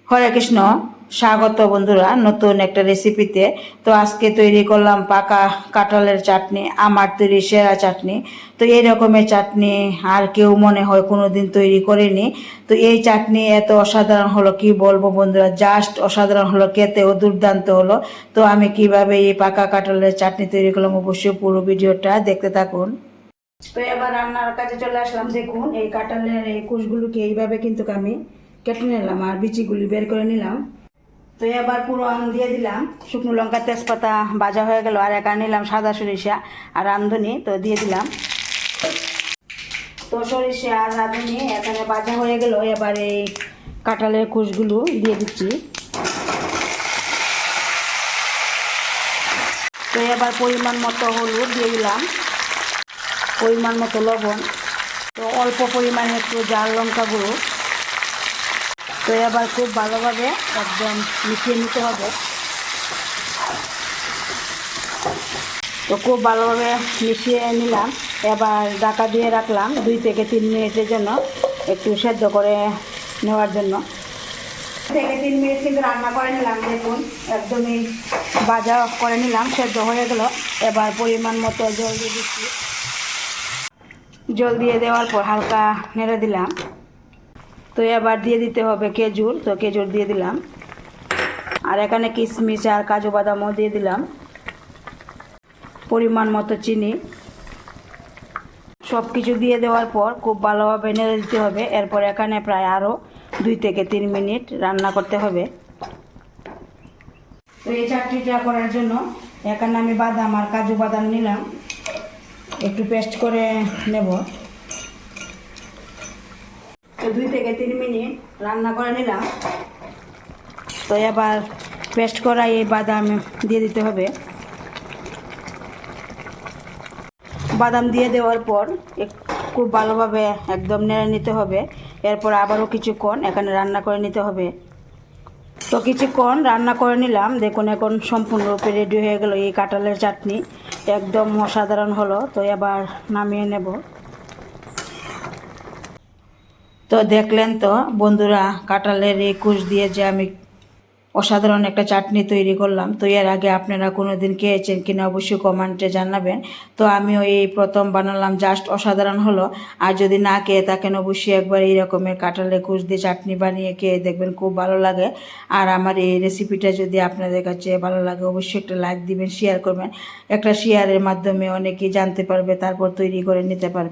হরে কৃষ্ণ, স্বাগত বন্ধুরা নতুন একটা রেসিপিতে। তো আজকে তৈরি করলাম পাকা কাঁঠালের চাটনি, আমার তৈরি সেরা চাটনি। তো এই রকমের চাটনি আর কেউ মনে হয় কোনোদিন তৈরি করেনি। তো এই চাটনি এত অসাধারণ হলো কি বলবো বন্ধুরা, জাস্ট অসাধারণ হলো, খেতেও দুর্দান্ত হলো। তো আমি কিভাবে এই পাকা কাঁঠালের চাটনি তৈরি করলাম অবশ্যই পুরো ভিডিওটা দেখতে থাকুন। তো এবার রান্নার কাজে চলে আসলাম। দেখুন এই কাঁঠালের এই কুশগুলোকে এইভাবে কিন্তু আমি কেটে নিলাম আর বিচিগুলি বের করে নিলাম। তো এবার পুরো দিয়ে দিলাম, শুকনো লঙ্কা তেজপাতা ভাজা হয়ে গেল, আর একা নিলাম সাদা সরিষা আর রাঁধুনি, তো দিয়ে দিলাম। তো সরিষা আর রাঁধুনি এখানে ভাজা হয়ে গেল। এবার এই কাঁঠালের কুশগুলো দিয়ে দিচ্ছি। তো এবার পরিমাণ মতো হলুদ দিয়ে দিলাম, পরিমাণ মতো লবণ, তো অল্প পরিমাণে একটু ঝাল লঙ্কা গুঁড়ো। তো এবার খুব ভালোভাবে একদম মিশিয়ে নিতে হবে। তো খুব ভালোভাবে মিশিয়ে নিলাম। এবার ঢাকা দিয়ে রাখলাম 2 থেকে 3 মিনিটের জন্য, একটু সেদ্ধ করে নেওয়ার জন্য। 2 থেকে 3 মিনিট কিন্তু রান্না করে নিলাম। দেখুন একদমই ভাজা করে নিলাম, সেদ্ধ হয়ে গেল। এবার পরিমাণ মতো জল দিয়ে দিচ্ছি। জল দিয়ে দেওয়ার পর হালকা নেড়ে দিলাম। তো এবার দিয়ে দিতে হবে খেজুর, তো খেজুর দিয়ে দিলাম। আর এখানে কিশমিশ আর কাজু বাদামও দিয়ে দিলাম, পরিমাণ মতো চিনি। সব কিছু দিয়ে দেওয়ার পর খুব ভালোভাবে নেড়ে দিতে হবে। এরপর এখানে প্রায় আরও 2 থেকে 3 মিনিট রান্না করতে হবে। তো এই চাটনিটা করার জন্য এখানে আমি বাদাম আর কাজু বাদাম নিলাম, একটু পেস্ট করে নেব। তো 2 থেকে 3 মিনিট রান্না করে নিলাম। তো এবার পেস্ট করা এই বাদাম দিয়ে দিতে হবে। বাদাম দিয়ে দেওয়ার পর খুব ভালোভাবে একদম নেড়ে নিতে হবে। এরপর আবারও কিছুক্ষণ এখানে রান্না করে নিতে হবে। তো কিছুক্ষণ রান্না করে নিলাম। দেখুন এখন সম্পূর্ণরূপে রেডি হয়ে গেল এই কাঁঠালের চাটনি, একদম অসাধারণ হলো। তো এবার নামিয়ে নেব। তো দেখলেন তো বন্ধুরা, কাঁঠালের এই কুশ দিয়ে যে আমি অসাধারণ একটা চাটনি তৈরি করলাম। তো এর আগে আপনারা কোনো দিন খেয়েছেন কিনা অবশ্যই কমেন্টে জানাবেন। তো আমিও এই প্রথম বানালাম, জাস্ট অসাধারণ হলো। আর যদি না খেয়ে থাকেন অবশ্যই একবার এই রকমের কাঁঠালের কুশ দিয়ে চাটনি বানিয়ে খেয়ে দেখবেন, খুব ভালো লাগে। আর আমার এই রেসিপিটা যদি আপনাদের কাছে ভালো লাগে অবশ্যই একটা লাইক দিবেন, শেয়ার করবেন। একটা শেয়ারের মাধ্যমে অনেকেই জানতে পারবে, তারপর তৈরি করে নিতে পারবে।